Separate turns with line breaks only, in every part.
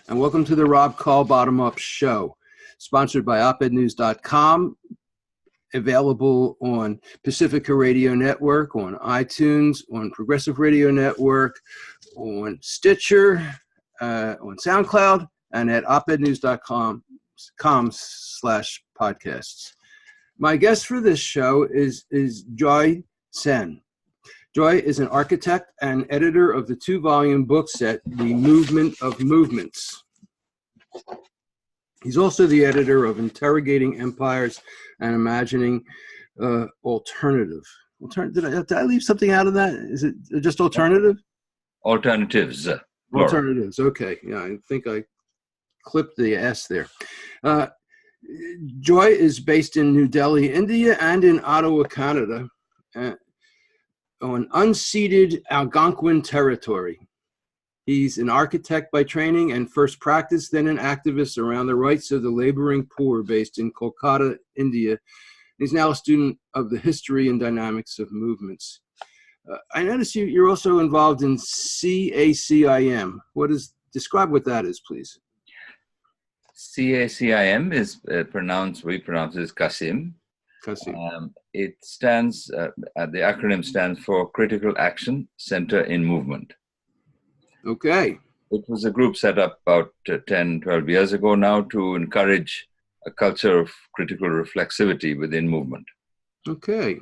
and welcome to the Rob Call Bottom Up Show, sponsored by opednews.com, available on Pacifica Radio Network, on iTunes, on Progressive Radio Network, on Stitcher, on SoundCloud, and at opednews.com/podcasts. My guest for this show is Joy Sen. Joy is an architect and editor of the 2-volume book set, The Movement of Movements. He's also the editor of Interrogating Empires and Imagining Alternative. Did I leave something out of that? Is it just alternative?
Alternatives.
Alternatives, okay. Yeah, I think I clipped the S there. Joy is based in New Delhi, India, and in Ottawa, Canada, on unceded Algonquin territory. He's an architect by training and first practice, then an activist around the rights of the laboring poor based in Kolkata, India. He's now a student of the history and dynamics of movements. I notice you're also involved in CACIM. Describe what that is, please.
CACIM is we pronounce it as CACIM. It stands, the acronym stands for Critical Action Center in Movement.
Okay.
It was a group set up about 10, 12 years ago now to encourage a culture of critical reflexivity within movement.
Okay.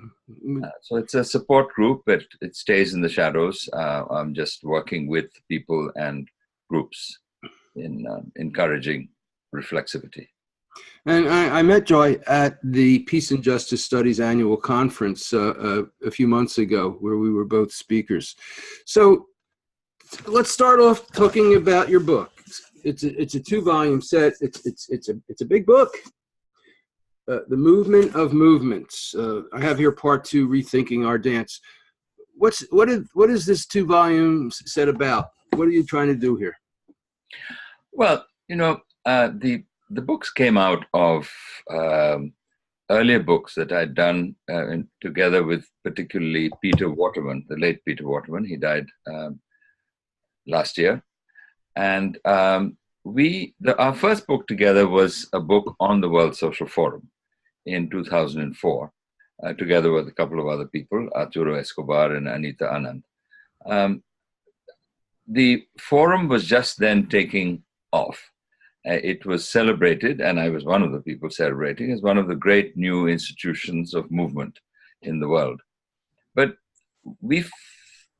So it's a support group, but it stays in the shadows. I'm just working with people and groups in encouraging reflexivity.
And I met Joy at the Peace and Justice Studies annual conference a few months ago, where we were both speakers. So let's start off talking about your book. It's a 2-volume set. It's a big book. The Movement of Movements. I have here part 2, Rethinking Our Dance. What is this 2-volume set about? What are you trying to do here?
Well, the books came out of earlier books that I'd done together with particularly Peter Waterman, the late Peter Waterman. He died last year. And our first book together was a book on the World Social Forum in 2004, together with a couple of other people, Arturo Escobar and Anita Anand. The forum was just then taking off. It was celebrated, and I was one of the people celebrating, as one of the great new institutions of movement in the world. But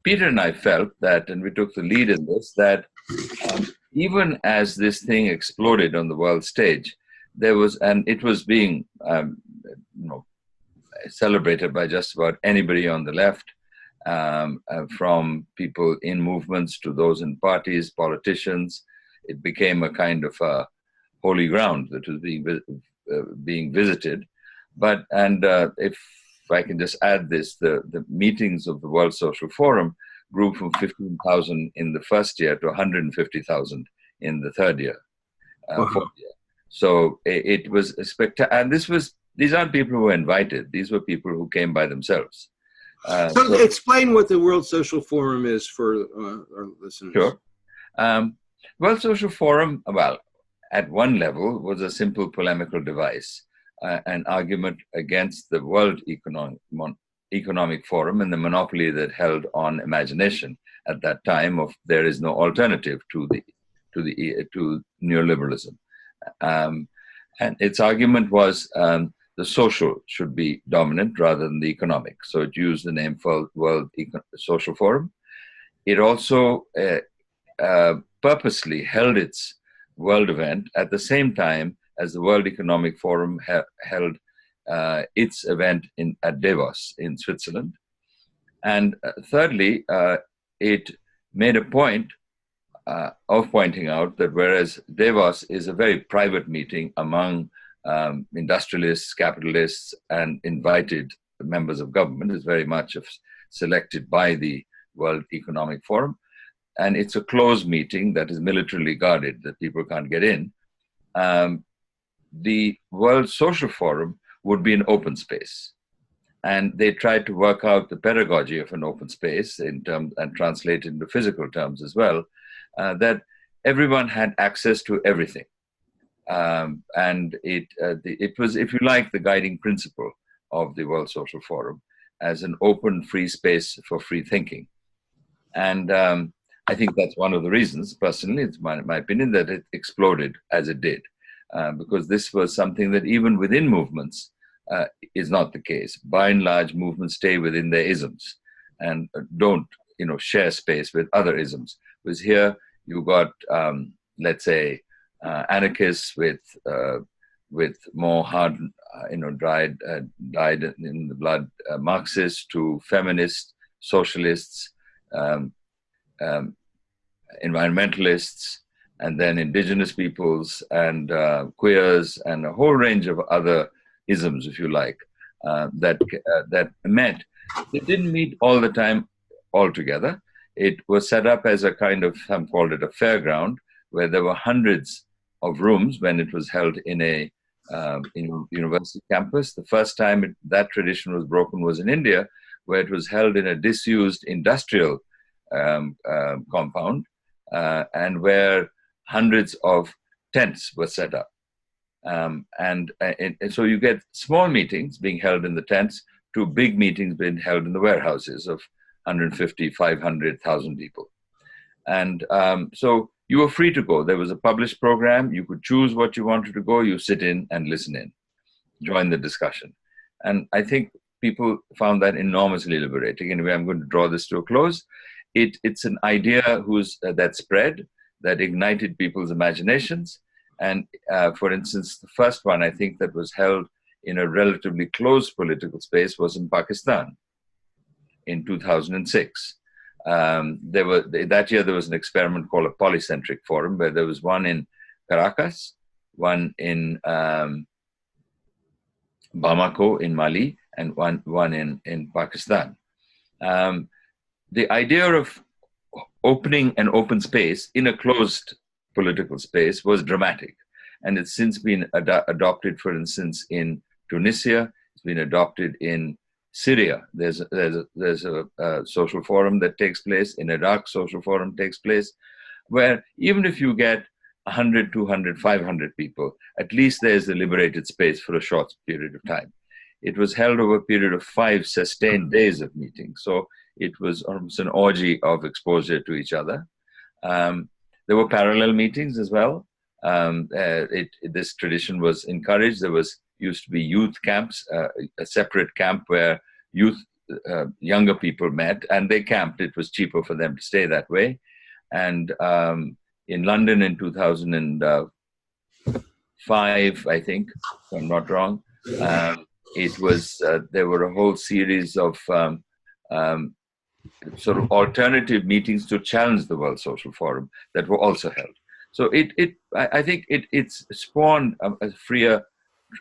Peter and I felt that, and we took the lead in this, that even as this thing exploded on the world stage, it was being celebrated by just about anybody on the left, from people in movements to those in parties, politicians. It became a kind of holy ground that was being visited. If I can just add this, the meetings of the World Social Forum grew from 15,000 in the first year to 150,000 in the third year, fourth year. So it was a spectacular. And these aren't people who were invited. These were people who came by themselves.
So explain what the World Social Forum is for our listeners.
Sure. World Social Forum, at one level, was a simple polemical device, an argument against the World Economic Forum and the monopoly that held on imagination at that time of there is no alternative to neoliberalism. And its argument was the social should be dominant rather than the economic. So it used the name for World Social Forum. It also purposely held its world event at the same time as the World Economic Forum held its event at Davos in Switzerland. And thirdly, it made a point of pointing out that whereas Davos is a very private meeting among industrialists, capitalists, and invited members of government, is very much selected by the World Economic Forum. And it's a closed meeting that is militarily guarded, that people can't get in. The World Social Forum would be an open space. And they tried to work out the pedagogy of an open space in terms and translate it into physical terms as well, that everyone had access to everything. And it was, if you like, the guiding principle of the World Social Forum as an open, free space for free thinking. And I think that's one of the reasons, personally, it's my opinion, that it exploded as it did, because this was something that even within movements is not the case. By and large, movements stay within their isms and don't, share space with other isms. Because here you got, let's say, anarchists with more hard, dyed in the blood Marxists, to feminists, socialists, environmentalists, and then indigenous peoples and queers, and a whole range of other isms, if you like, that met. They didn't meet all the time all together. It was set up as a kind of, some called it a fairground, where there were hundreds of rooms when it was held in a university campus. The first time that tradition was broken was in India, where it was held in a disused industrial compound, and where hundreds of tents were set up. And so you get small meetings being held in the tents to big meetings being held in the warehouses of 150, 500, 1,000 people. And so you were free to go. There was a published program. You could choose what you wanted to go. You sit in and listen in, join the discussion. And I think people found that enormously liberating. Anyway, I'm going to draw this to a close. It's an idea that spread, that ignited people's imaginations. And for instance, the first one, I think, that was held in a relatively closed political space was in Pakistan in 2006. That year there was an experiment called a polycentric forum, where there was one in Caracas, one in Bamako in Mali, and one in Pakistan. The idea of opening an open space in a closed political space was dramatic, and it's since been adopted, for instance, in Tunisia. It's been adopted in Syria. There's a social forum that takes place. In Iraq, social forum takes place, where even if you get 100, 200, 500 people, at least there's a liberated space for a short period of time. It was held over a period of 5 sustained days of meetings. So it was almost an orgy of exposure to each other. There were parallel meetings as well. This tradition was encouraged. There used to be youth camps, a separate camp where younger people met, and they camped. It was cheaper for them to stay that way. And in London in 2005, I think, if I'm not wrong, there were a whole series of sort of alternative meetings to challenge the World Social Forum that were also held. So I think it's spawned a freer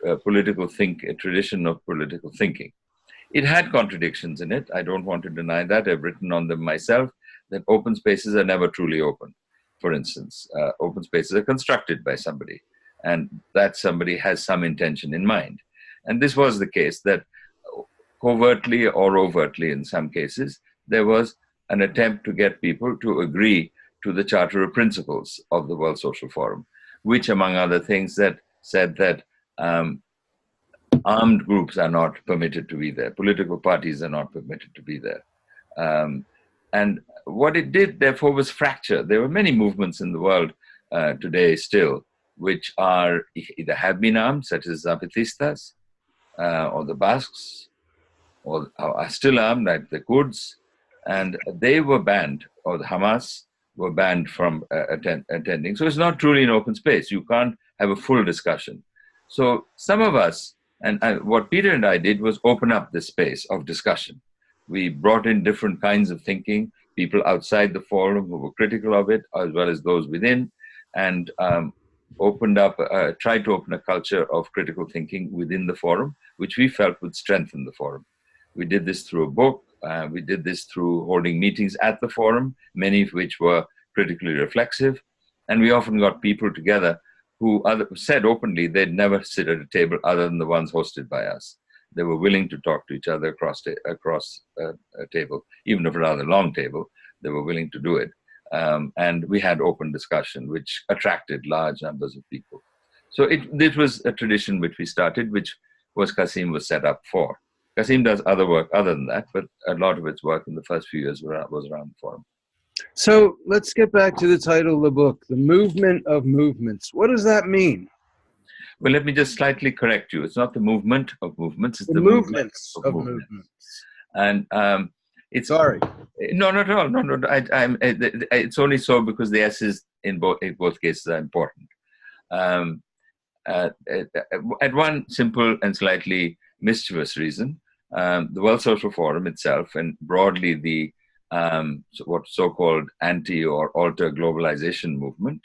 a tradition of political thinking. It had contradictions in it. I don't want to deny that. I've written on them myself, that open spaces are never truly open. For instance, open spaces are constructed by somebody, and that somebody has some intention in mind. And this was the case, that covertly or overtly in some cases, there was an attempt to get people to agree to the Charter of Principles of the World Social Forum, which, among other things, said that armed groups are not permitted to be there. Political parties are not permitted to be there. And what it did, therefore, was fracture. There were many movements in the world today still, which either have been armed, such as Zapatistas, or the Basques, or are still armed, like the Kurds, and they were banned, or the Hamas were banned from attending. So it's not truly an open space. You can't have a full discussion. So some of us, and what Peter and I did, was open up this space of discussion. We brought in different kinds of thinking, people outside the forum who were critical of it, as well as those within, and tried to open a culture of critical thinking within the forum, which we felt would strengthen the forum. We did this through a book. We did this through holding meetings at the forum, many of which were critically reflexive. And we often got people together who said openly they'd never sit at a table other than the ones hosted by us. They were willing to talk to each other across a table, even if a rather long table. They were willing to do it. And we had open discussion, which attracted large numbers of people. So this was a tradition which we started, which Qasim was set up for. Qasim does other work other than that, but a lot of its work in the first few years was around the forum.
So let's get back to the title of the book, The Movement of Movements. What does that mean?
Well, let me just slightly correct you. It's not the movement of movements, it's
the movements of movements.
And it's...
Sorry.
No, not at all. No. It's only so because the S's in both cases are important. At one simple and slightly mischievous reason, the World Social Forum itself, and broadly the so-called anti or alter globalization movement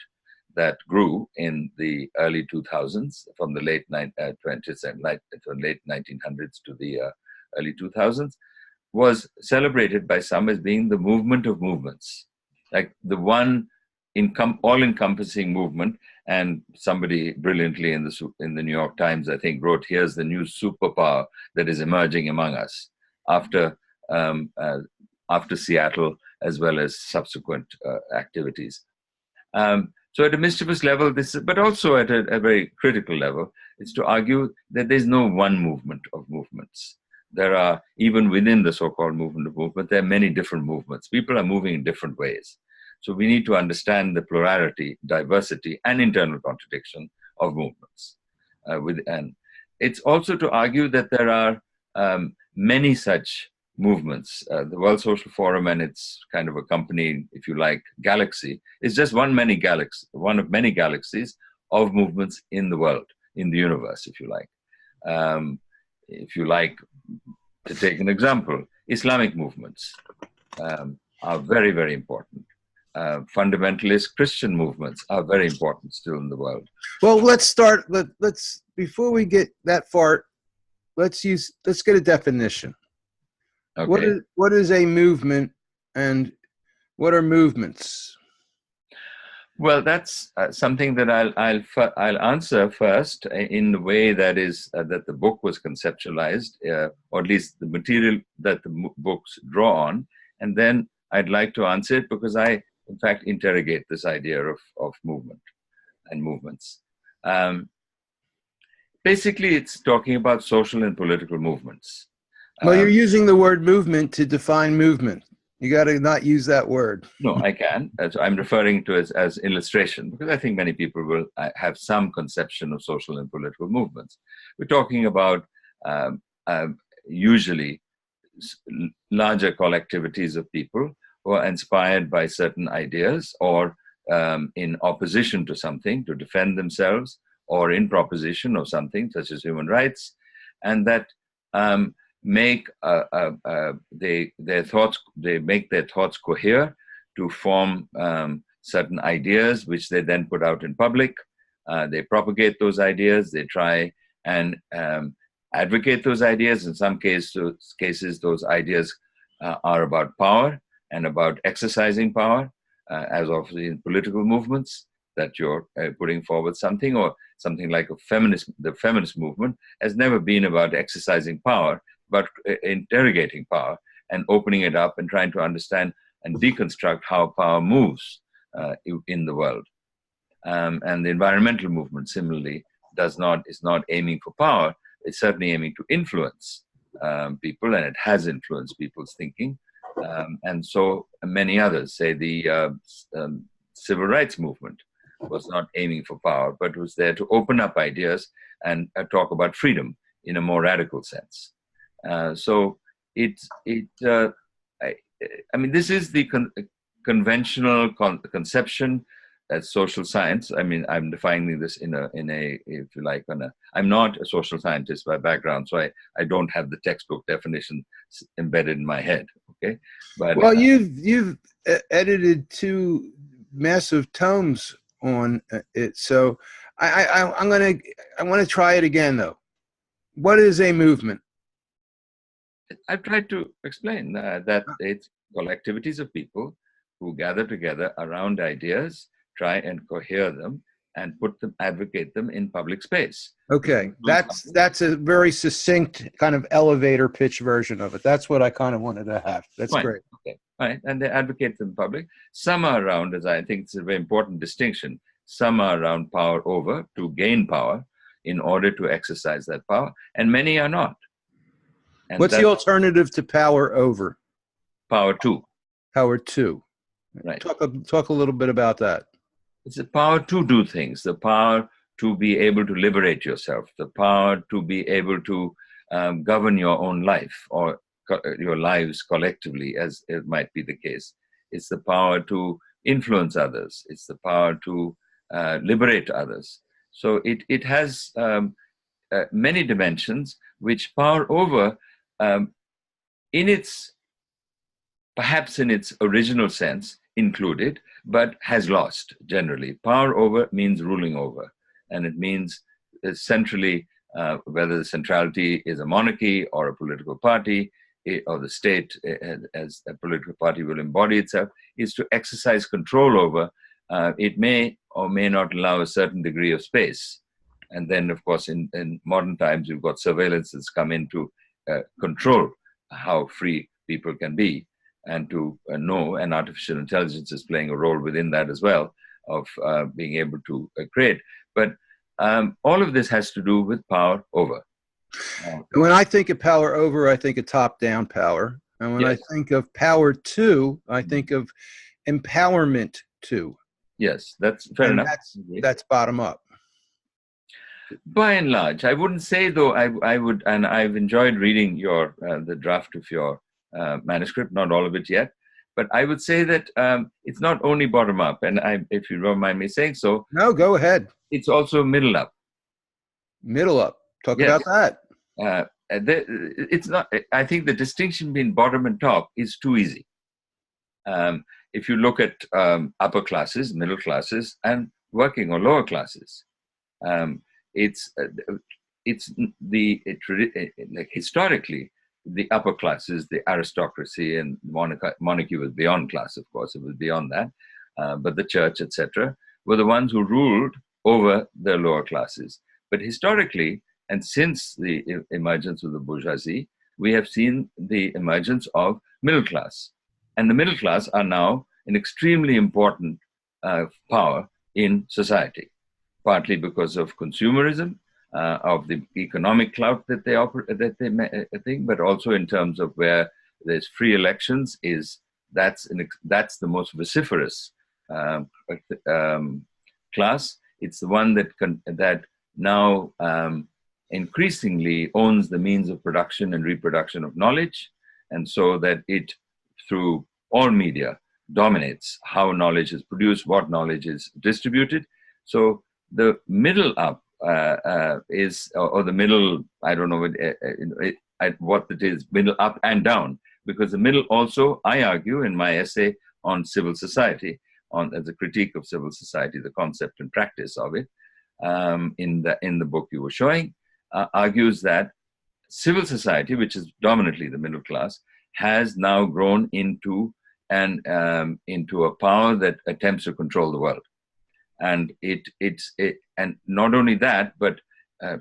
that grew in the early 2000s, from the late 1900s to the early 2000s, was celebrated by some as being the movement of movements, like the one all-encompassing movement. And somebody brilliantly in the New York Times, I think, wrote, "Here's the new superpower that is emerging among us after Seattle, as well as subsequent activities." So at a mischievous level, but also at a very critical level, is to argue that there's no one movement of movements. There are, even within the so-called movement of movement, there are many different movements. People are moving in different ways. So we need to understand the plurality, diversity, and internal contradiction of movements. And it's also to argue that there are many such movements. The World Social Forum and its kind of accompanying, if you like, galaxy is just one of many galaxies of movements in the world, in the universe, if you like. If you like to take an example, Islamic movements are very, very important. Fundamentalist Christian movements are very important still in the world.
Well, let's before we get that far, let's get a definition.
Okay.
What is a movement, and what are movements?
Well, that's something that I'll answer first in the way that is that the book was conceptualized, or at least the material that the books draw on, and then I'd like to answer it because I, in fact, interrogate this idea of movement and movements. Basically, it's talking about social and political movements.
Well, you're using the word movement to define movement. You got to not use that word.
No, I can. So I'm referring to it as illustration, because I think many people will have some conception of social and political movements. We're talking about usually larger collectivities of people who are inspired by certain ideas, or in opposition to something to defend themselves, or in proposition of something such as human rights, and that make their thoughts cohere to form certain ideas, which they then put out in public. They propagate those ideas. They try and advocate those ideas. In some cases, those ideas are about power and about exercising power, as often in political movements, that you're putting forward something, or something like the feminist movement has never been about exercising power, but interrogating power and opening it up and trying to understand and deconstruct how power moves in the world. And the environmental movement, similarly, is not aiming for power. It's certainly aiming to influence people, and it has influenced people's thinking. And so many others. Say the civil rights movement was not aiming for power, but was there to open up ideas and talk about freedom in a more radical sense. So I mean, this is the conventional conception as social science. I mean, I'm defining this in a, if you like, I'm not a social scientist by background, so I don't have the textbook definition embedded in my head. Okay, but
well, you've edited 2 massive tomes on it, so I want to try it again though. What is a movement?
I've tried to explain that it's collectivities of people who gather together around ideas, try and cohere them, and advocate them in public space.
Okay, that's a very succinct kind of elevator pitch version of it. That's what I kind of wanted to have. That's
fine.
great.
Okay, right? And they advocate in public. Some are around, as I think it's a very important distinction, some are around power over to gain power in order to exercise that power, and many are not. And
What's the alternative to power over?
Power to.
Power to.
Right.
Talk a little bit about that.
It's the power to do things, the power to be able to liberate yourself, the power to be able to govern your own life or your lives collectively, as it might be the case. It's the power to influence others. It's the power to liberate others. So it has many dimensions, which power over, perhaps in its original sense, included, but has lost generally. Power over means ruling over, and it means centrally, whether the centrality is a monarchy or a political party, or the state as a political party will embody itself, is to exercise control over. It may or may not allow a certain degree of space. And then, of course, in modern times, you've got surveillance that's come in to control how free people can be, and to know, and artificial intelligence is playing a role within that as well, of being able to create. But all of this has to do with power over.
When I think of power over, I think of top-down power. And when
Yes.
I think of power to, I think of empowerment to.
Yes, that's fair enough.
That's bottom up.
By and large, I wouldn't say, though, I would, and I've enjoyed reading your the draft of your manuscript, not all of it yet, but I would say that it's not only bottom up, and if you don't mind me saying so.
No, go ahead.
It's also middle up.
Middle up. Talk about that.
It's not. I think the distinction between bottom and top is too easy. If you look at upper classes, middle classes, and working or lower classes, like historically, the upper classes, the aristocracy, and monarchy was beyond class, of course, it was beyond that, but the church, etc., were the ones who ruled over the lower classes. But historically, and since the emergence of the bourgeoisie, we have seen the emergence of middle class. And the middle class are now an extremely important power in society, partly because of consumerism, of the economic clout that they think, but also in terms of where there's free elections. That's the most vociferous class. It's the one that now increasingly owns the means of production and reproduction of knowledge, and so that it, through all media, dominates how knowledge is produced, what knowledge is distributed. So the middle up is, or the middle, I don't know what it is, middle up and down, because the middle also, I argue in my essay on civil society, as a critique of civil society, the concept and practice of it, in the book you were showing, argues that civil society, which is dominantly the middle class, has now grown into a power that attempts to control the world. And and not only that, but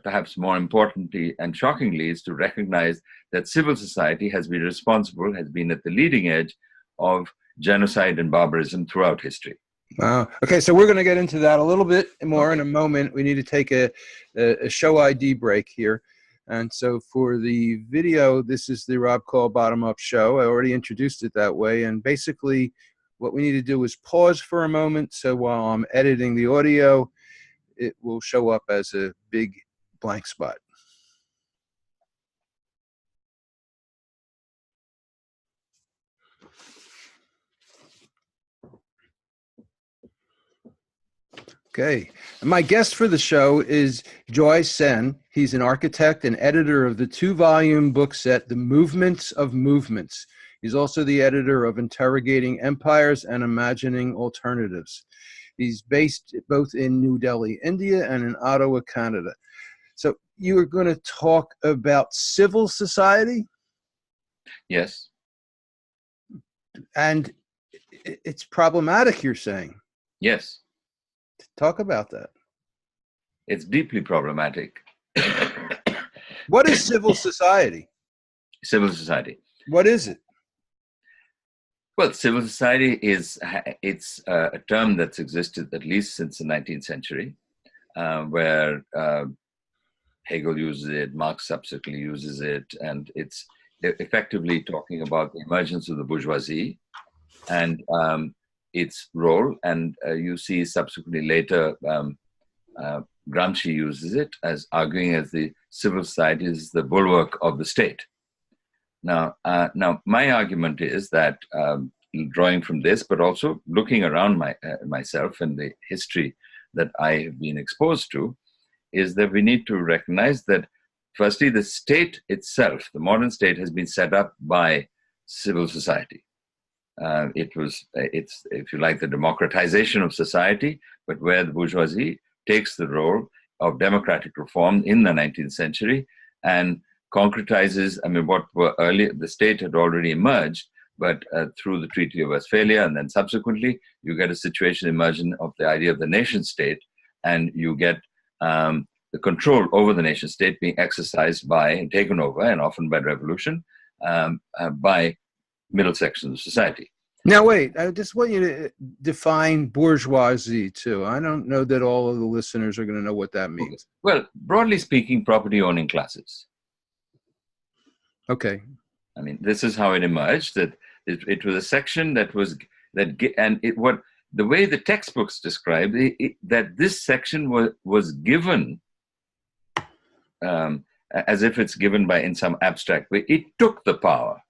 perhaps more importantly and shockingly, is to recognize that civil society has been at the leading edge of genocide and barbarism throughout history.
Wow. Okay, so we're going to get into that a little bit more in a moment. We need to take a show ID break here. And so for the video, this is the Rob Call Bottom Up Show. I already introduced it that way. And basically, what we need to do is pause for a moment. So while I'm editing the audio, it will show up as a big blank spot. Okay. And my guest for the show is Joy Sen. He's an architect and editor of the 2-volume book set, The Movements of Movements. He's also the editor of Interrogating Empires and Imagining Alternatives. He's based both in New Delhi, India, and in Ottawa, Canada. So you are going to talk about civil society?
Yes.
And it's problematic, you're saying?
Yes.
Talk about that.
It's deeply problematic.
What is civil society?
Civil society.
What is it?
Well, civil society it's a term that's existed at least since the 19th century, where Hegel uses it, Marx subsequently uses it, and it's effectively talking about the emergence of the bourgeoisie and its role. And you see subsequently later, Gramsci uses it as arguing as the civil society is the bulwark of the state. Now, my argument is that drawing from this, but also looking around myself and the history that I have been exposed to, is that we need to recognize that, firstly, the state itself, the modern state, has been set up by civil society. It's, if you like, the democratization of society, but where the bourgeoisie takes the role of democratic reform in the 19th century and concretizes, I mean, what were earlier, the state had already emerged, but through the Treaty of Westphalia, and then subsequently, you get a situation emergent of the idea of the nation state, and you get the control over the nation state being exercised by and taken over, and often by revolution, by middle sections of society.
Now, wait, I just want you to define bourgeoisie too. I don't know that all of the listeners are going to know what that means.
Well, broadly speaking, property owning classes.
Okay.
I mean, this is how it emerged, that it was a section the way the textbooks describe that this section was given as if it's given in some abstract way. It took the power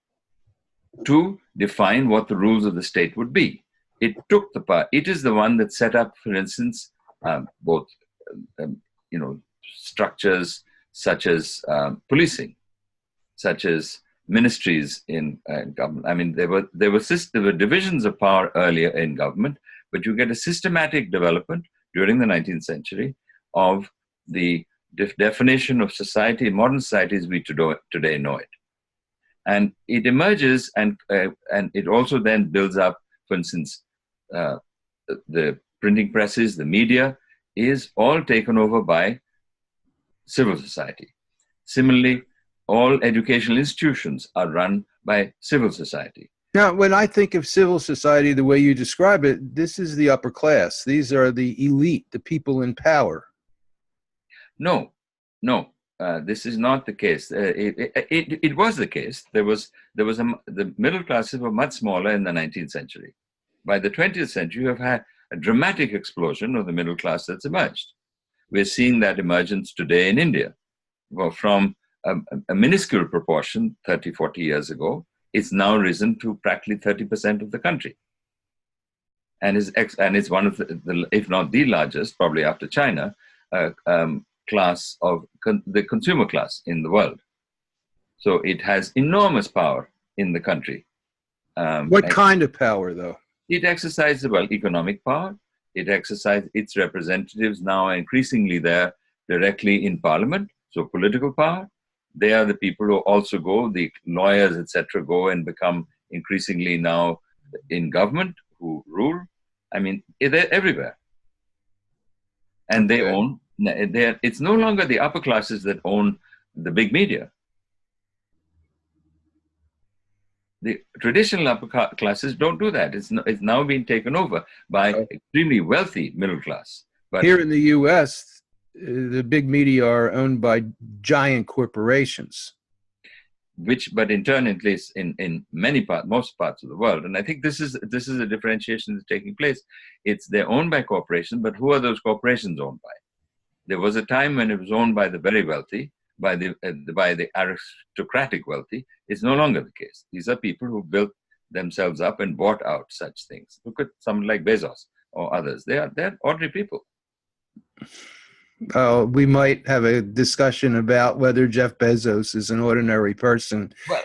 to define what the rules of the state would be. It took the power. It is the one that set up, for instance, both structures such as policing, such as ministries in government. I mean, there were divisions of power earlier in government, but you get a systematic development during the 19th century of the definition of society, modern society as we today know it. And it emerges, and it also then builds up, for instance, the printing presses, the media, is all taken over by civil society. Similarly, all educational institutions are run by civil society.
Now, when I think of civil society, the way you describe it, this is the upper class. These are the elite, the people in power.
No. This is not the case. It was the case. The middle classes were much smaller in the 19th century. By the 20th century, you have had a dramatic explosion of the middle class that's emerged. We're seeing that emergence today in India. Well, from a minuscule proportion 30, 40 years ago, it's now risen to practically 30% of the country. And it's one of the, if not the largest, probably after China, class of the consumer class in the world. So it has enormous power in the country.
What kind of power, though?
It exercises, well, economic power. It exercises its representatives now are increasingly there directly in parliament, so political power. They are the people who also go, the lawyers, etc., go and become increasingly now in government who rule. I mean, they're everywhere. And they own, it's no longer the upper classes that own the big media. The traditional upper classes don't do that. It's now being taken over by extremely wealthy middle class. But
here in the U.S., the big media are owned by giant corporations.
But in turn, at least in most parts of the world, and I think this is a differentiation that's taking place. They're owned by corporations, but who are those corporations owned by? There was a time when it was owned by the very wealthy, by the aristocratic wealthy. It's no longer the case. These are people who built themselves up and bought out such things. Look at someone like Bezos or others. They're ordinary people.
We might have a discussion about whether Jeff Bezos is an ordinary person.
Well,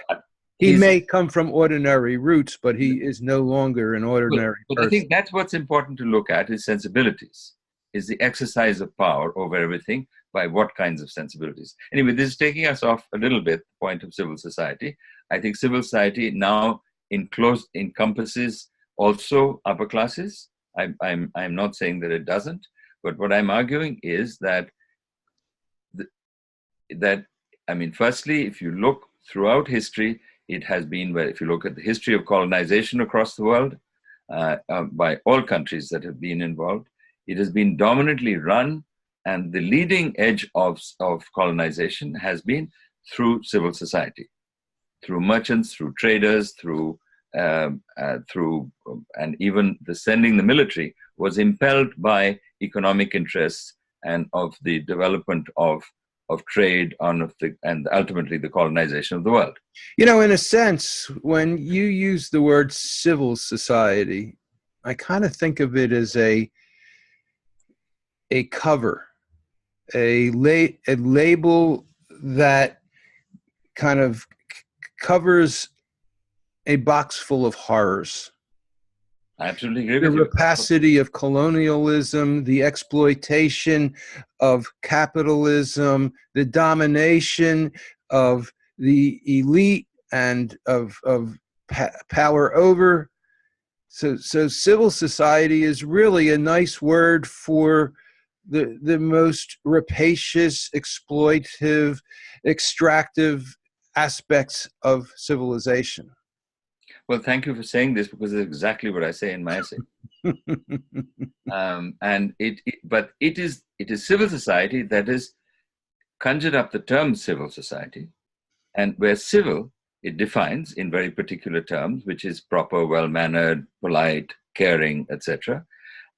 he may come from ordinary roots, but he is no longer an ordinary person.
I think that's what's important to look at is sensibilities, is the exercise of power over everything by what kinds of sensibilities. Anyway, this is taking us off a little bit, the point of civil society. I think civil society now encompasses also upper classes. I'm not saying that it doesn't. But what I'm arguing is that, firstly, if you look throughout history, it has been, where if you look at the history of colonization across the world, by all countries that have been involved, it has been dominantly run, and the leading edge of colonization has been through civil society, through merchants, through traders, through and even the sending the military was impelled by economic interests and of the development of trade and ultimately the colonization of the world.
You know, in a sense, when you use the word civil society, I kind of think of it as a cover, a label that kind of covers a box full of horrors.
I absolutely agree
The
with you.
rapacity of colonialism, the exploitation of capitalism, the domination of the elite and of power over. So civil society is really a nice word for the most rapacious, exploitive, extractive aspects of civilization.
Well, thank you for saying this, because it's exactly what I say in my essay. But it is civil society that has conjured up the term civil society, and where civil, it defines in very particular terms, which is proper, well-mannered, polite, caring, etc.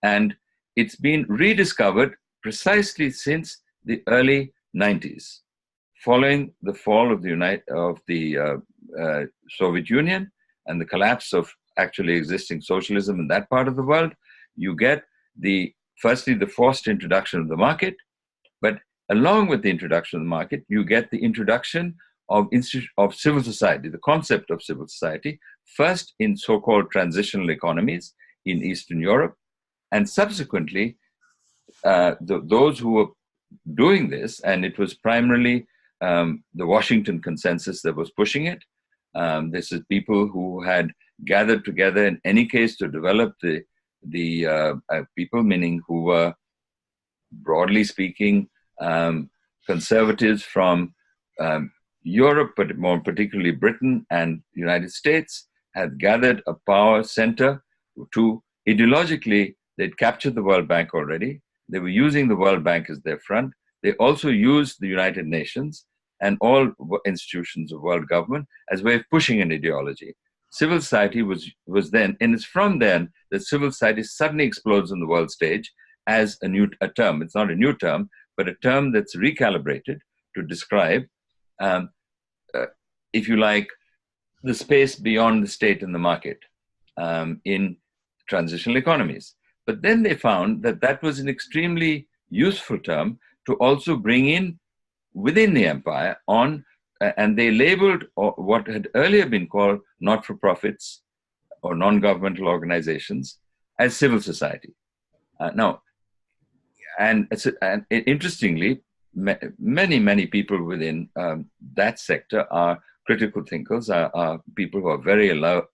And it's been rediscovered precisely since the early 90s, following the fall of the Soviet Union and the collapse of actually existing socialism in that part of the world. You get firstly the forced introduction of the market, but along with the introduction of the market, you get the introduction of civil society, the concept of civil society, first in so-called transitional economies in Eastern Europe, and subsequently those who were doing this, and it was primarily the Washington Consensus that was pushing it. This is people who had gathered together in any case to develop the people, meaning who were, broadly speaking, conservatives from Europe, but more particularly Britain and the United States, had gathered a power center to ideologically, they'd captured the World Bank already. They were using the World Bank as their front. They also used the United Nations and all institutions of world government as a way of pushing an ideology. Civil society was then, and it's from then that civil society suddenly explodes on the world stage as a term. It's not a new term, but a term that's recalibrated to describe, if you like, the space beyond the state and the market in transitional economies. But then they found that that was an extremely useful term to also bring in within the empire and they labeled what had earlier been called not-for-profits or non-governmental organizations as civil society. Interestingly, many people within that sector are critical thinkers, are people who are very alive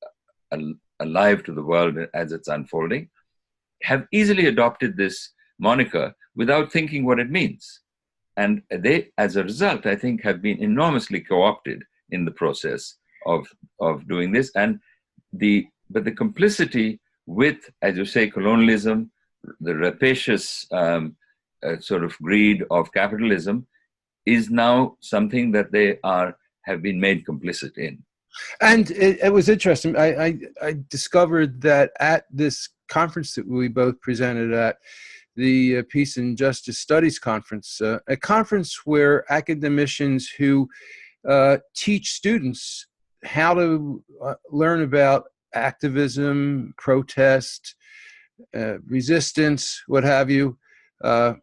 to the world as it's unfolding, have easily adopted this moniker without thinking what it means. And they, as a result, I think, have been enormously co-opted in the process of doing this. But the complicity with, as you say, colonialism, the rapacious sort of greed of capitalism is now something that they have been made complicit in.
And it was interesting. I discovered that at this conference that we both presented at, the Peace and Justice Studies Conference, a conference where academicians who teach students how to learn about activism, protest, resistance, what have you, and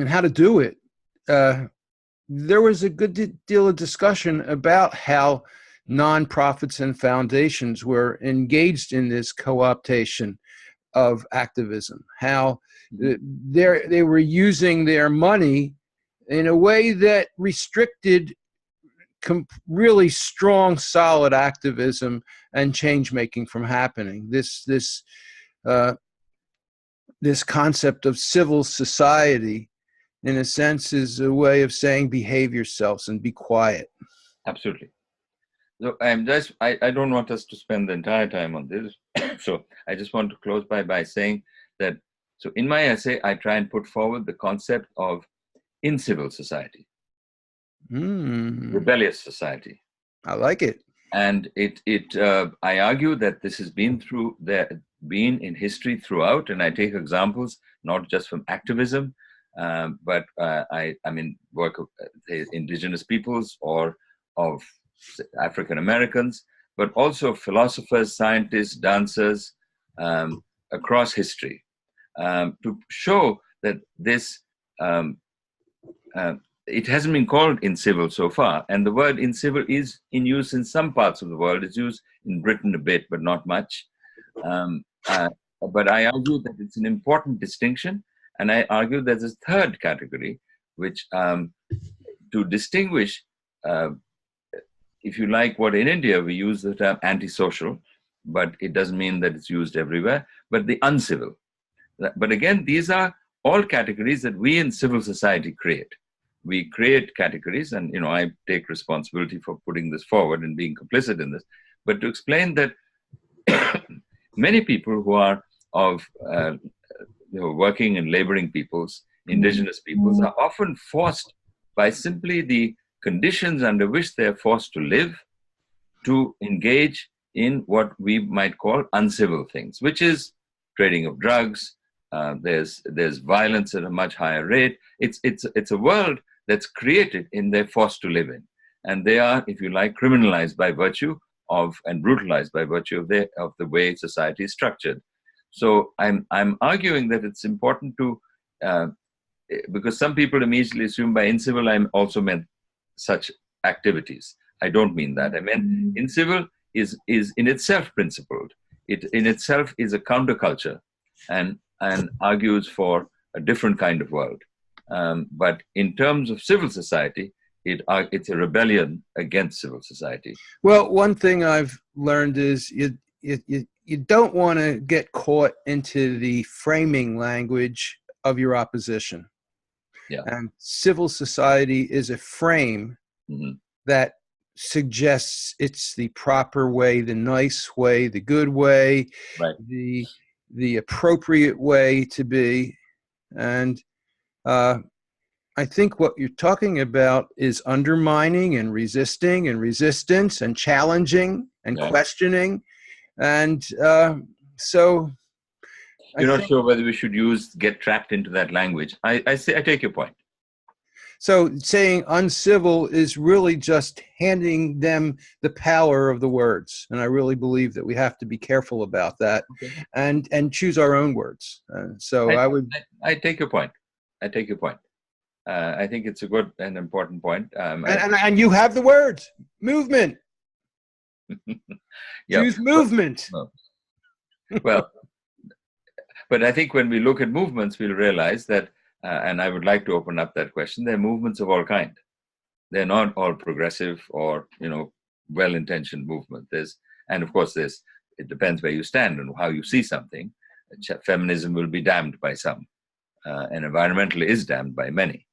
how to do it. There was a good deal of discussion about how nonprofits and foundations were engaged in this co-optation of activism, how they were using their money in a way that restricted really strong, solid activism and change-making from happening. This concept of civil society, in a sense, is a way of saying behave yourselves and be quiet.
Absolutely. So I don't want us to spend the entire time on this. So I just want to close by saying that, so in my essay, I try and put forward the concept of incivil society, rebellious society.
I like it.
And I argue that this has been in history throughout, and I take examples not just from activism, but I mean work of indigenous peoples or of African Americans, but also philosophers, scientists, dancers across history, to show that this it hasn't been called incivil so far, and the word incivil is in use in some parts of the world. It's used in Britain a bit, but not much. But I argue that it's an important distinction, and I argue there's a third category, which to distinguish, if you like, what in India we use the term antisocial, but it doesn't mean that it's used everywhere, but the uncivil. But again, these are all categories that we in civil society create. We create categories, and I take responsibility for putting this forward and being complicit in this, but to explain that many people who are of working and laboring peoples, indigenous peoples, are often forced by simply the conditions under which they are forced to live to engage in what we might call uncivil things, which is trading of drugs. There's violence at a much higher rate. It's a world that's created and they're forced to live in, and they are, if you like, criminalized by virtue of and brutalized by virtue of the way society is structured. So I'm arguing that it's important to because some people immediately assume by incivil I also meant such activities. I don't mean that. I meant incivil is in itself principled. It in itself is a counterculture and argues for a different kind of world. But in terms of civil society, it's a rebellion against civil society.
Well, one thing I've learned is you don't want to get caught into the framing language of your opposition.
Yeah.
And civil society is a frame that suggests it's the proper way, the nice way, the good way,
right,
the appropriate way to be. And I think what you're talking about is undermining and resisting and resistance and challenging and questioning. And so
you're not sure whether we should get trapped into that language. I take your point.
So saying uncivil is really just handing them the power of the words. And I really believe that we have to be careful about that and choose our own words.
I take your point. I take your point. I think it's a good and important point.
And you have the words, movement. Choose movement.
Well, but I think when we look at movements, we'll realize that, and I would like to open up that question, there are movements of all kinds. They're not all progressive or, well-intentioned movement. And of course, it depends where you stand and how you see something. Feminism will be damned by some, and environmental is damned by many.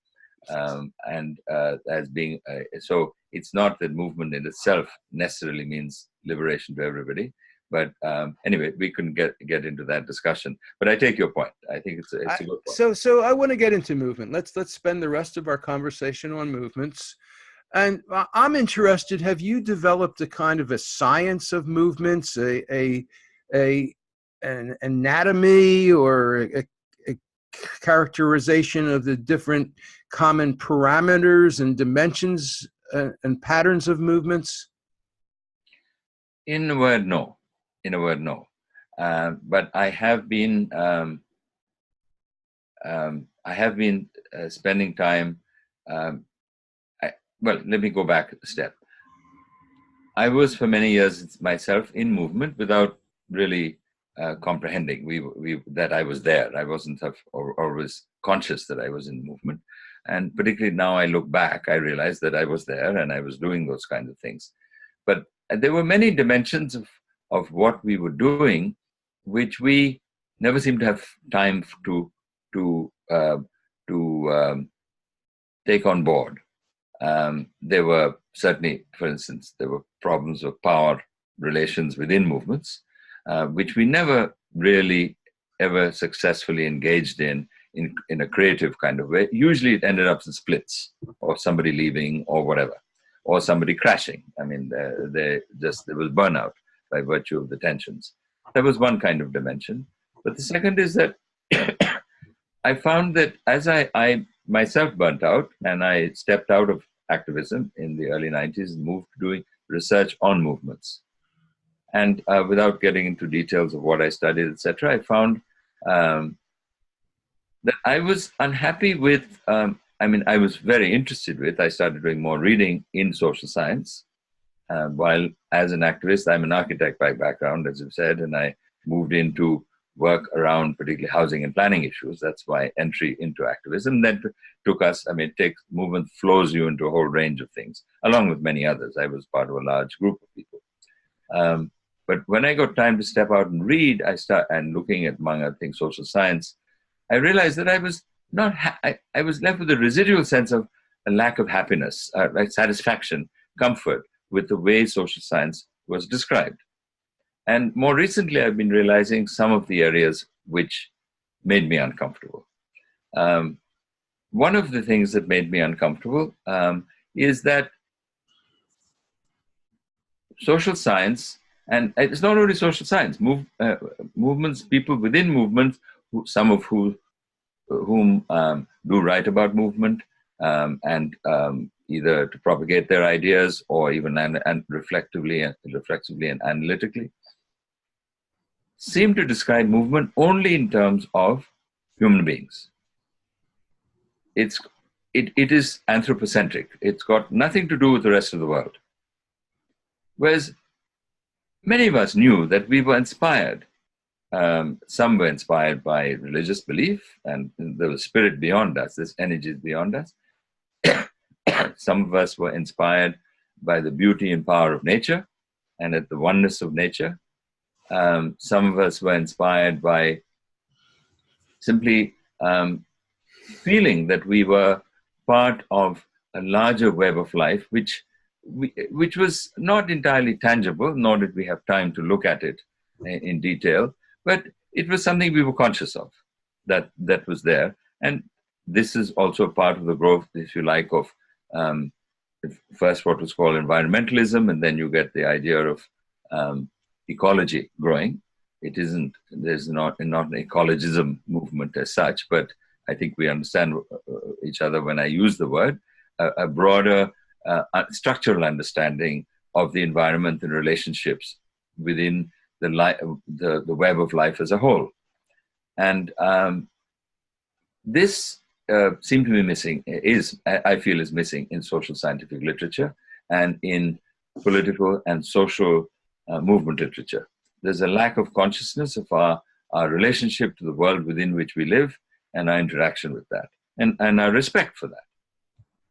As being so, it's not that movement in itself necessarily means liberation to everybody. But anyway, we couldn't get into that discussion. But I take your point. I think it's a good point.
So I want to get into movement. Let's spend the rest of our conversation on movements. And I'm interested. Have you developed a kind of a science of movements, an anatomy, or a characterization of the different common parameters and dimensions and patterns of movements?
In a word, no. But I have been spending time. Well, let me go back a step. I was for many years myself in movement without really comprehending that I was there. I wasn't always conscious that I was in movement. And particularly now I look back, I realize that I was there and I was doing those kinds of things. But there were many dimensions of what we were doing, which we never seemed to have time to take on board. There were certainly, for instance, there were problems of power relations within movements, which we never really ever successfully engaged in a creative kind of way. Usually it ended up in splits, or somebody leaving, or whatever, or somebody crashing. I mean, there was burnout by virtue of the tensions. That was one kind of dimension. But the second is that I found that as I myself burnt out, and I stepped out of activism in the early 90s and moved to doing research on movements. And without getting into details of what I studied, etc., I found that I was unhappy with, I was very interested with, I started doing more reading in social science. While as an activist, I'm an architect by background, as you've said, and I moved into work around particularly housing and planning issues. That's my entry into activism. Then took us, movement flows you into a whole range of things, along with many others. I was part of a large group of people. But when I got time to step out and read, and looking at, among other things, social science, I realized that I was not, I was left with a residual sense of a lack of happiness, satisfaction, comfort with the way social science was described. And more recently, I've been realizing some of the areas which made me uncomfortable. One of the things that made me uncomfortable is that social science, and it's not only social science, movements, people within movements, some of whom do write about movement, and either to propagate their ideas or even and reflexively and analytically, seem to describe movement only in terms of human beings. It is anthropocentric. It's got nothing to do with the rest of the world. Whereas many of us knew that we were inspired. Some were inspired by religious belief, and there was spirit beyond us, this energy is beyond us. Some of us were inspired by the beauty and power of nature and at the oneness of nature. Some of us were inspired by simply feeling that we were part of a larger web of life, which was not entirely tangible, nor did we have time to look at it in detail, but it was something we were conscious of, that was there. And this is also part of the growth, if you like, of first what was called environmentalism, and then you get the idea of ecology growing. There's not an ecologism movement as such, but I think we understand each other when I use the word, a broader structural understanding of the environment and relationships within the web of life as a whole. And this seemed to be missing, I feel is missing in social scientific literature and in political and social movement literature. There's a lack of consciousness of our relationship to the world within which we live and our interaction with that, and our respect for that.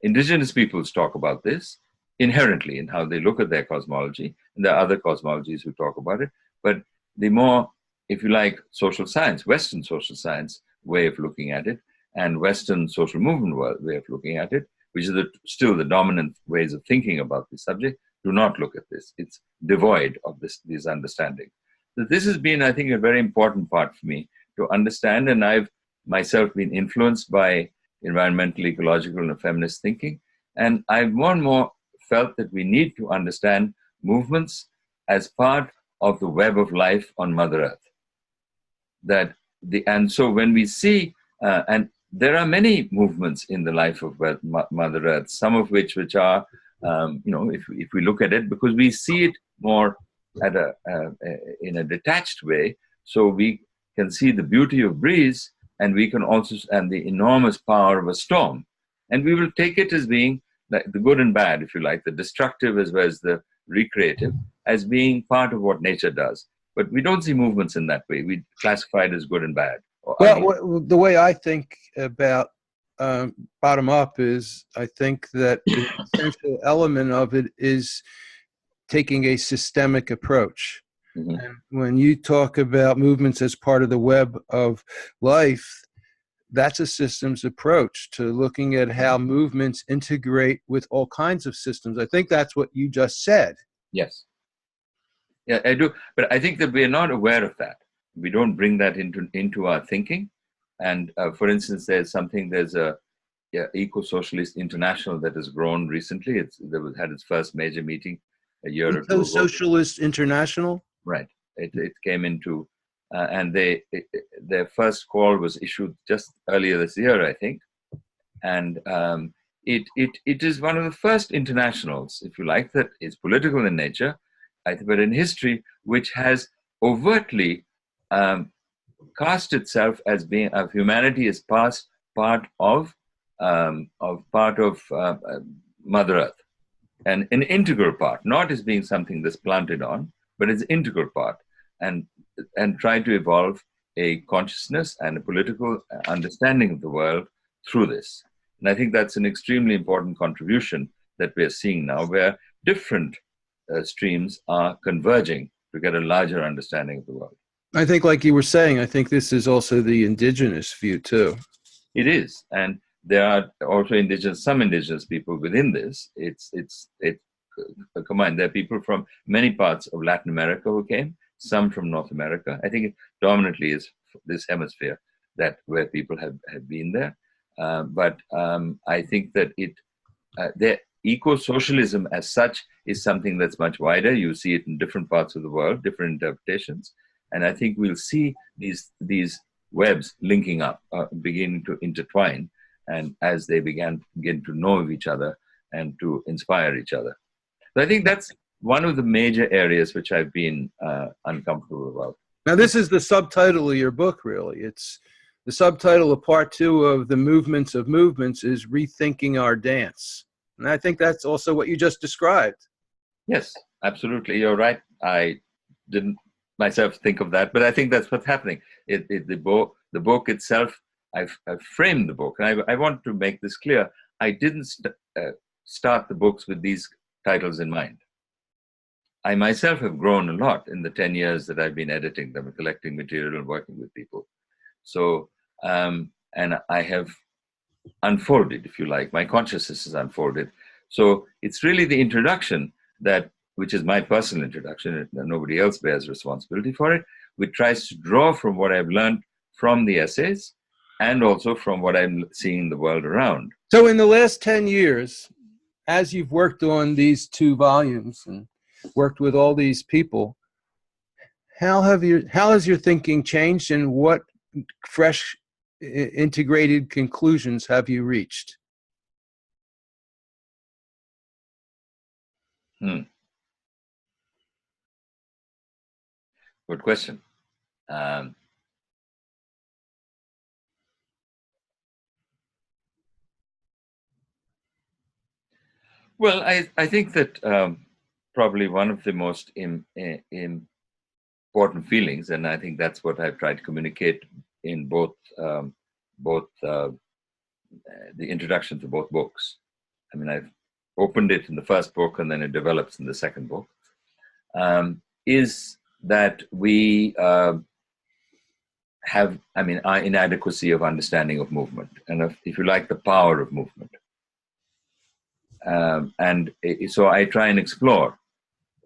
Indigenous peoples talk about this inherently in how they look at their cosmology, and there are other cosmologies who talk about it, but the more, if you like, social science, Western social science way of looking at it, and Western social movement way of looking at it, which is still the dominant ways of thinking about this subject, do not look at this. It's devoid of this understanding. So this has been, I think, a very important part for me to understand, and I've myself been influenced by environmental, ecological, and feminist thinking, and I've more and more felt that we need to understand movements as part of the web of life on Mother Earth. And so when we see, and there are many movements in the life of Mother Earth, some of which are, if we look at it, because we see it more in a detached way, so we can see the beauty of breeze, and we can also, and the enormous power of a storm. And we will take it as being the good and bad, if you like, the destructive as well as the recreative, as being part of what nature does. But we don't see movements in that way. We classify it as good and bad.
Well, the way I think about bottom up is, I think that the essential element of it is taking a systemic approach. Mm-hmm. And when you talk about movements as part of the web of life, that's a systems approach to looking at how movements integrate with all kinds of systems. I think that's what you just said.
Yes. Yeah, I do. But I think that we are not aware of that. We don't bring that into our thinking. And for instance, there's a Eco-Socialist International that has grown recently. Had its first major meeting a year or two ago.
Eco-Socialist International?
Right. It came into, and their first call was issued just earlier this year, I think. And it is one of the first internationals, if you like, that is political in nature, but in history, which has overtly cast itself as being of humanity as part of Mother Earth, and an integral part, not as being something that's planted on, but as an integral part, and try to evolve a consciousness and a political understanding of the world through this. And I think that's an extremely important contribution that we're seeing now, where different streams are converging to get a larger understanding of the world.
I think, like you were saying, I think this is also the indigenous view too.
It is, and there are also some indigenous people within this. It's combined. There are people from many parts of Latin America who came, some from North America. I think it dominantly is this hemisphere where people have been there. But I think that the eco-socialism as such is something that's much wider. You see it in different parts of the world, different interpretations. And I think we'll see these webs linking up, beginning to intertwine, and as they begin to know each other and to inspire each other. So I think that's one of the major areas which I've been uncomfortable about.
Now, this is the subtitle of your book, really. It's the subtitle of part 2 of The Movements of Movements is Rethinking Our Dance. And I think that's also what you just described.
Yes, absolutely. You're right. I didn't myself think of that, but I think that's what's happening. The book itself, I've framed the book, and I want to make this clear. I didn't start the books with these titles in mind. I myself have grown a lot in the 10 years that I've been editing them, collecting material and working with people. So, and I have unfolded, if you like, my consciousness has unfolded. So it's really the introduction which is my personal introduction, and nobody else bears responsibility for it, which tries to draw from what I've learned from the essays and also from what I'm seeing in the world around.
So in the last 10 years, as you've worked on these 2 volumes and worked with all these people, how has your thinking changed, and what fresh integrated conclusions have you reached?
Good question. Well, I think that probably one of the most important feelings, and I think that's what I've tried to communicate in both the introduction to both books. I mean, I've opened it in the first book, and then it develops in the second book, is that we have, our inadequacy of understanding of movement, and if you like, the power of movement. So I try and explore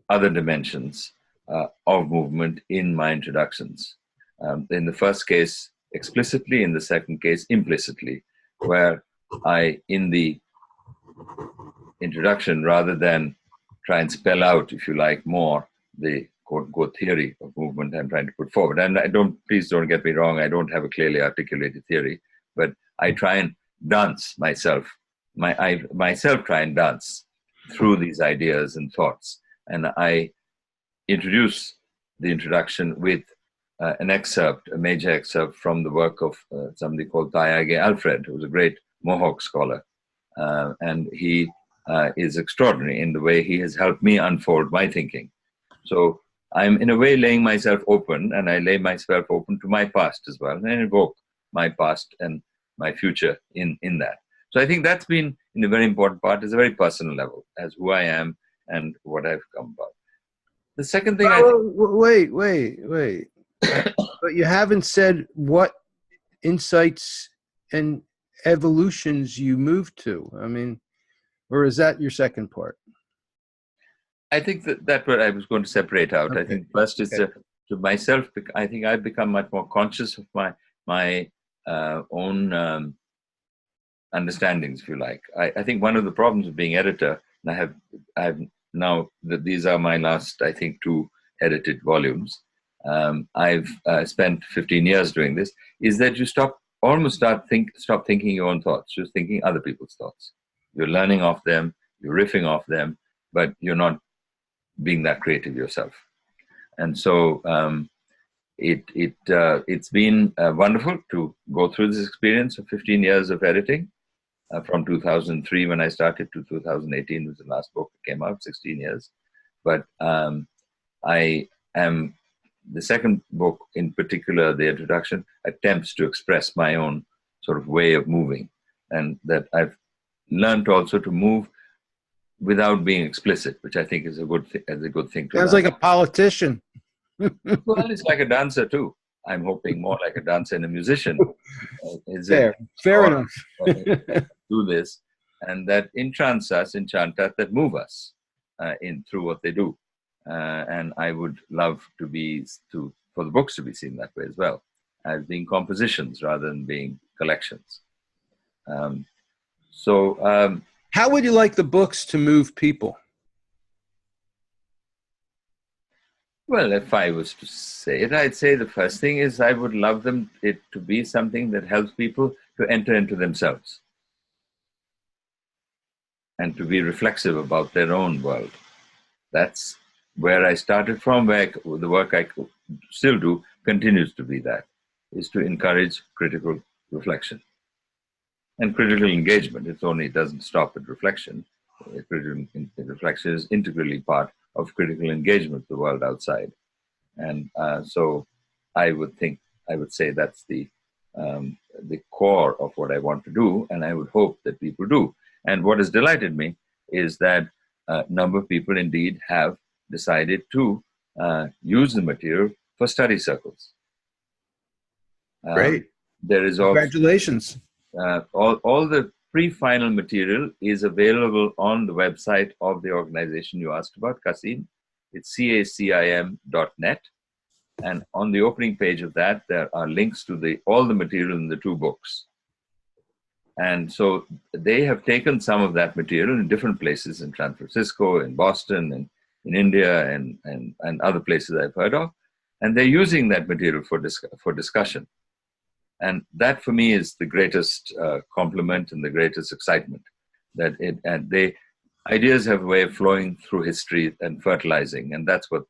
other dimensions of movement in my introductions. In the first case, explicitly; in the second case, implicitly, where in the introduction, rather than try and spell out, if you like, more the quote-unquote theory of movement I'm trying to put forward. And please don't get me wrong, I don't have a clearly articulated theory, but I try and dance myself. I myself try and dance through these ideas and thoughts. And I introduce the introduction with a major excerpt from the work of somebody called Tayage Alfred, who was a great Mohawk scholar. And he is extraordinary in the way he has helped me unfold my thinking. So I'm in a way laying myself open, and I lay myself open to my past as well, and I invoke my past and my future in that. So I think that's been in a very important part, is a very personal level, as who I am and what I've come about. The second thing
wait. But you haven't said what insights and evolutions you moved to? I mean, or is that your second part?
I think that's what I was going to separate out.
Okay.
I think first is
Okay.
to myself. I think I've become much more conscious of my own understandings, if you like. I think one of the problems of being editor, and I've now that these are my last, I think, two edited volumes. I've spent 15 years doing this. Is that you stop thinking your own thoughts. You're thinking other people's thoughts. You're learning off them. You're riffing off them, but you're not being that creative yourself. And so it's been wonderful to go through this experience of 15 years of editing. From 2003 when I started to 2018 was the last book that came out, 16 years. But I am, the second book in particular, the introduction, attempts to express my own sort of way of moving, and that I've learned also to move without being explicit, which I think is a good thing to
Sounds
learn.
like a politician.
Well, it's like a dancer too. I'm hoping more like a dancer and a musician.
Fair enough.
Do this, and that enchant us, that move us through what they do. And I would love for the books to be seen that way as well, as being compositions rather than being collections.
How would you like the books to move people?
Well, if I was to say it, I'd say the first thing is I would love it to be something that helps people to enter into themselves and to be reflexive about their own world. That's where I started from, where the work I still do continues to be that, is to encourage critical reflection and critical engagement. It doesn't stop at reflection. Critical reflection is integrally part of critical engagement with the world outside. And so I would say that's the core of what I want to do, and I would hope that people do. And what has delighted me is that a number of people indeed have decided to use the material for study circles.
Great.
There is also,
congratulations.
All the pre-final material is available on the website of the organization you asked about, CACIM. It's cacim.net. And on the opening page of that, there are links to all the material in the two books. And so they have taken some of that material in different places, in San Francisco, in Boston, and in India, and other places I've heard of. And they're using that material for discussion. And that for me is the greatest compliment and the greatest excitement. Ideas have a way of flowing through history and fertilizing, and that's what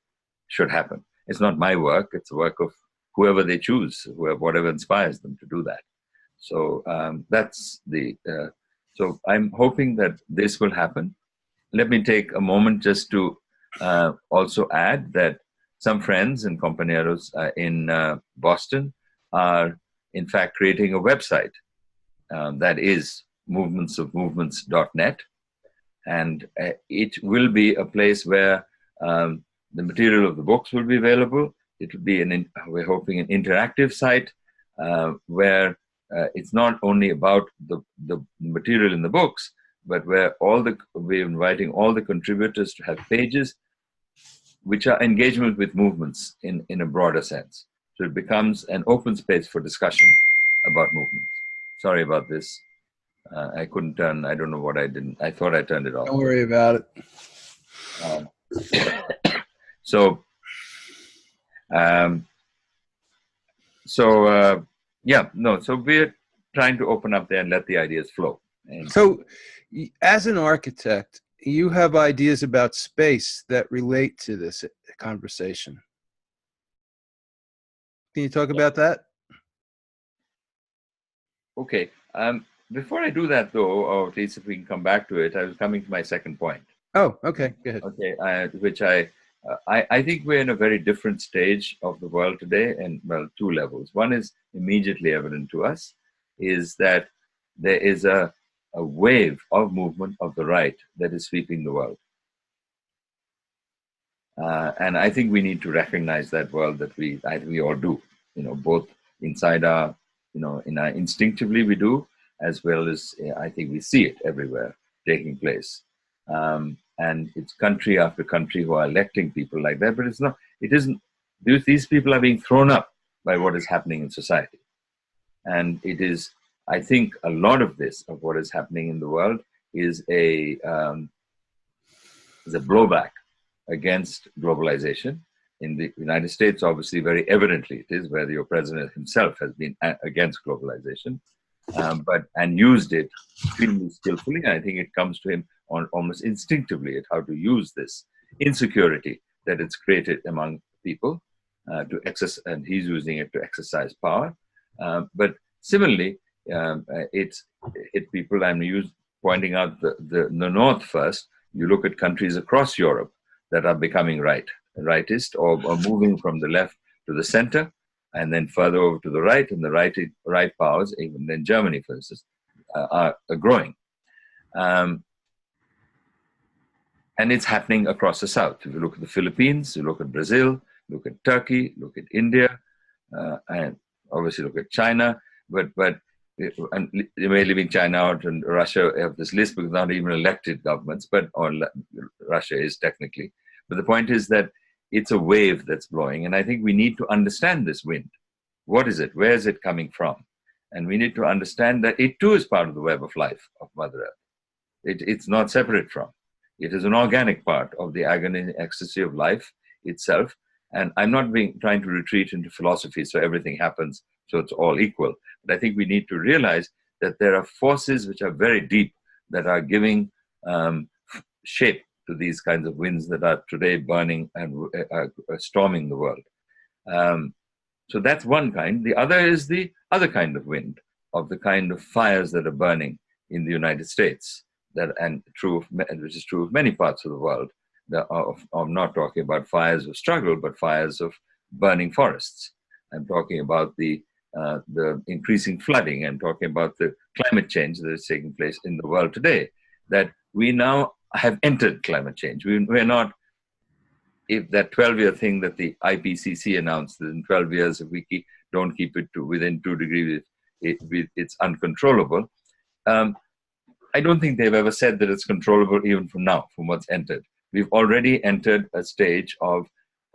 should happen. It's not my work, it's the work of whoever they choose, whatever inspires them to do that. So so I'm hoping that this will happen. Let me take a moment just to also add that some friends and compañeros in Boston are in fact creating a website that is movementsofmovements.net, and it will be a place where the material of the books will be available. It will be we're hoping an interactive site where it's not only about the material in the books, but where we're inviting all the contributors to have pages which are engagement with movements in a broader sense. So it becomes an open space for discussion about movements. Sorry about this. I couldn't turn, I don't know what I didn't. I thought I turned it off.
Don't worry about it.
So we're trying to open up there and let the ideas flow.
So as an architect, you have ideas about space that relate to this conversation. Can you talk about that?
Okay. Before I do that, though, or at least if we can come back to it, I was coming to my second point.
Oh, okay. Go ahead.
Okay, which I think we're in a very different stage of the world today, and well, two levels. One is immediately evident to us, is that there is a wave of movement of the right that is sweeping the world. And I think we need to recognize that world that I think we all do, both inside our instinctively we do, as well as I think we see it everywhere taking place. And it's country after country who are electing people like that, but it isn't, these people are being thrown up by what is happening in society. And it is, I think, a lot of what is happening in the world is a blowback against globalization. In the United States, obviously, very evidently it is, where your president himself has been against globalization, and used it extremely skillfully. I think it comes to him almost instinctively at how to use this insecurity that it's created among people to exercise, and he's using it to exercise power. But similarly, it's hit people. I'm pointing out the North first. You look at countries across Europe that are becoming rightist or moving from the left to the center, and then further over to the right, and the right powers, even in Germany, for instance, are growing. And it's happening across the South. If you look at the Philippines, you look at Brazil, look at Turkey, look at India, and obviously look at China, but and you may leaving China out and Russia have this list because not even elected governments, or Russia is technically. But the point is that it's a wave that's blowing, and I think we need to understand this wind. What is it? Where is it coming from? And we need to understand that it too is part of the web of life of Mother Earth. It's not separate from. It is an organic part of the agony and ecstasy of life itself. And I'm not trying to retreat into philosophy so everything happens so it's all equal. But I think we need to realize that there are forces which are very deep that are giving shape to these kinds of winds that are today burning and storming the world. So that's one kind. The other is the other kind of wind, of the kind of fires that are burning in the United States, which is true of many parts of the world. I'm not talking about fires of struggle, but fires of burning forests. I'm talking about the increasing flooding. I'm talking about the climate change that is taking place in the world today, that we now have entered climate change. We're not, if that 12-year thing that the IPCC announced, that in 12 years, if we don't keep it to within 2 degrees, it's uncontrollable. I don't think they've ever said that it's controllable even from now, from what's entered. We've already entered a stage of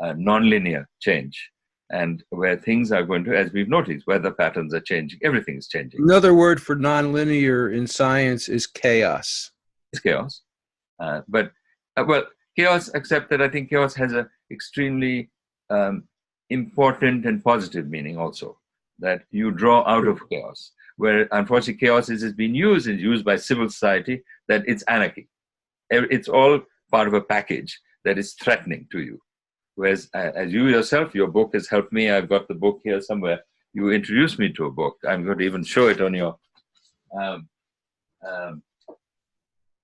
nonlinear change, and where things are going to, as we've noticed, weather patterns are changing, everything is changing.
Another word for nonlinear in science is chaos.
It's chaos. But chaos, except that I think chaos has an extremely important and positive meaning also, that you draw out of chaos. Where unfortunately chaos is being used by civil society, that it's anarchy. It's all part of a package that is threatening to you. Whereas as you yourself, your book has helped me. I've got the book here somewhere. You introduced me to a book. I'm going to even show it on your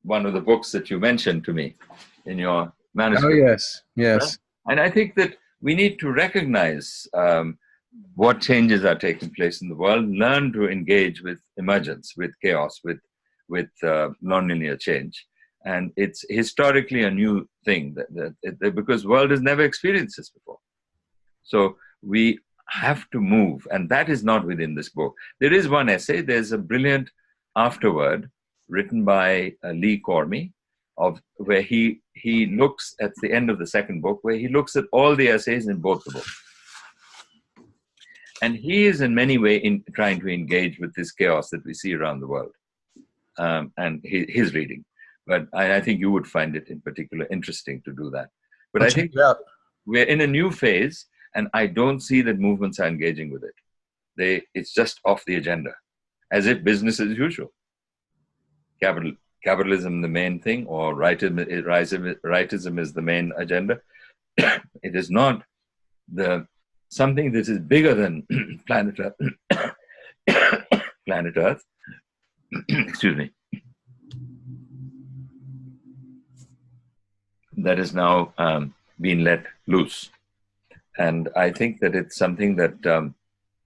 one of the books that you mentioned to me in your manuscript.
Oh, yes, yes.
Right? And I think that we need to recognize what changes are taking place in the world, learn to engage with emergence, with chaos, with nonlinear change. And it's historically a new thing because the world has never experienced this before. So we have to move, and that is not within this book. There is one essay, there's a brilliant afterword written by Lee Cormie, where he looks at the end of the second book, where he looks at all the essays in both the books. And he is in many ways trying to engage with this chaos that we see around the world, and his reading. But I think you would find it in particular interesting to do that. But I think we're in a new phase, and I don't see that movements are engaging with it. It's just off the agenda, as if business as usual. Capitalism the main thing, or rightism is the main agenda. It is not something that is bigger than planet Earth. Planet Earth. Excuse me. That is now being let loose, and I think that it's something that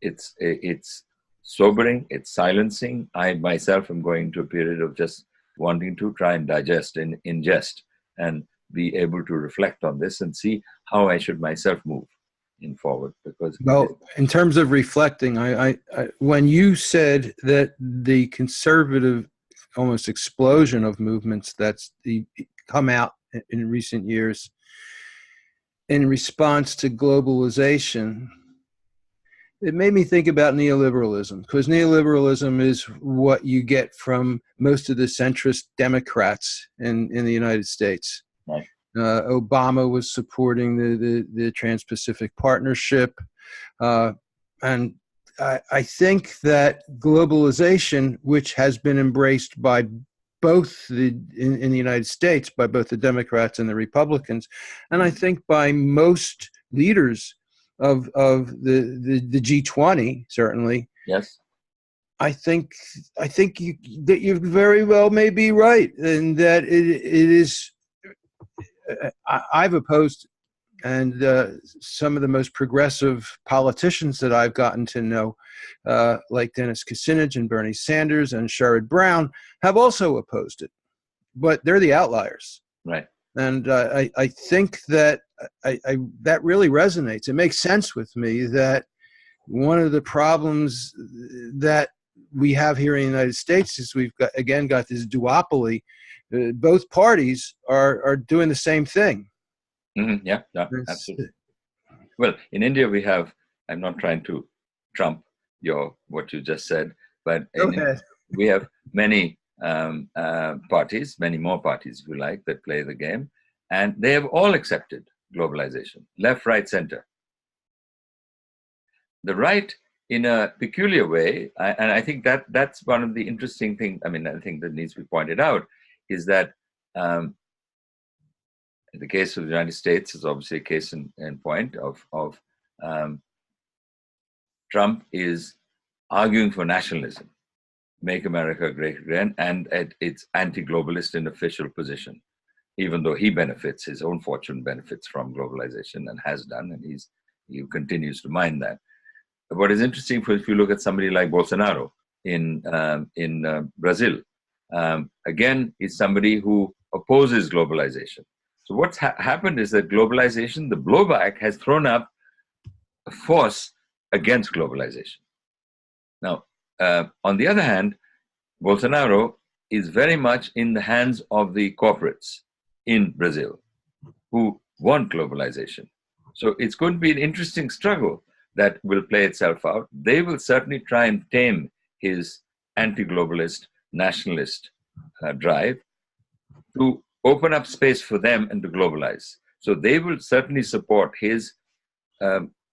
it's sobering, it's silencing. I myself am going to a period of just wanting to try and digest and ingest and be able to reflect on this and see how I should myself move in forward, because
Well, in terms of reflecting, when you said that the conservative almost explosion of movements that's come out in recent years in response to globalization, it made me think about neoliberalism, because neoliberalism is what you get from most of the centrist Democrats in the United States.
Right.
Obama was supporting the Trans-Pacific Partnership. And I think that globalization, which has been embraced by both in the United States, by both the Democrats and the Republicans, and I think by most leaders of the G20, certainly.
Yes.
I think that you very well may be right, and that it is. I've opposed, and some of the most progressive politicians that I've gotten to know, like Dennis Kucinich and Bernie Sanders and Sherrod Brown, have also opposed it, but they're the outliers.
Right.
And I think that that really resonates. It makes sense with me that one of the problems that we have here in the United States is we've got this duopoly. Both parties are doing the same thing.
Mm-hmm. Yeah, absolutely. Well, in India we have, I'm not trying to trump what you just said, but we have many parties, many more parties, if you like, that play the game, and they have all accepted globalization, left, right, center. The right, in a peculiar way, and I think that's one of the interesting things, I think that needs to be pointed out, is that in the case of the United States is obviously a case in point of Trump is arguing for nationalism, make America great again, and it's anti-globalist in official position, even though he benefits, his own fortune benefits from globalization and has done, and he continues to mind that. What is interesting, if you look at somebody like Bolsonaro in Brazil, again, is somebody who opposes globalization. So what's happened is that globalization, the blowback, has thrown up a force against globalization. Now, on the other hand, Bolsonaro is very much in the hands of the corporates in Brazil who want globalization. So it's going to be an interesting struggle that will play itself out. They will certainly try and tame his anti-globalist, nationalist drive to open up space for them and to globalize. So they will certainly support his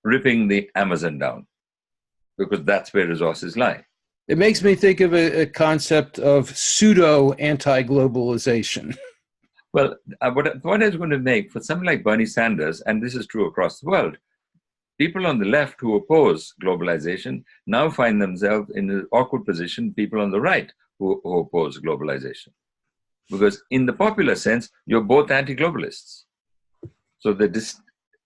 ripping the Amazon down, because that's where resources lie.
It makes me think of a concept of pseudo anti-globalization.
Well, what is going to make, for something like Bernie Sanders, and this is true across the world, people on the left who oppose globalization now find themselves in an awkward position, people on the right who oppose globalization. Because in the popular sense, you're both anti-globalists. So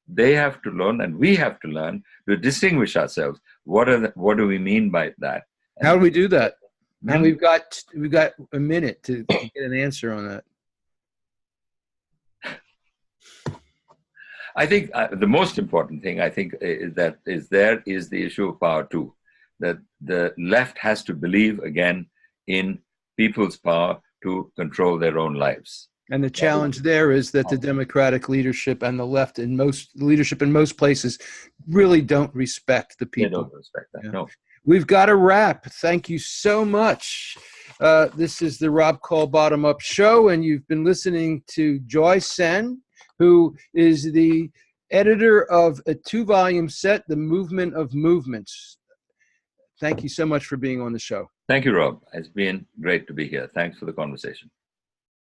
they have to learn, and we have to learn to distinguish ourselves. What do we mean by that?
How do we do that? And we've got a minute to get an answer on that.
I think the most important thing, I think, is the issue of power too. That the left has to believe again in people's power to control their own lives. And
the challenge there is that the Democratic leadership and the left leadership in most places really don't respect the people.
They don't respect that, no.
We've got to wrap. Thank you so much. This is the Rob Call Bottom Up Show, and you've been listening to Joy Sen, who is the editor of a 2-volume set, The Movement of Movements. Thank you so much for being on the show.
Thank you, Rob. It's been great to be here. Thanks for the conversation.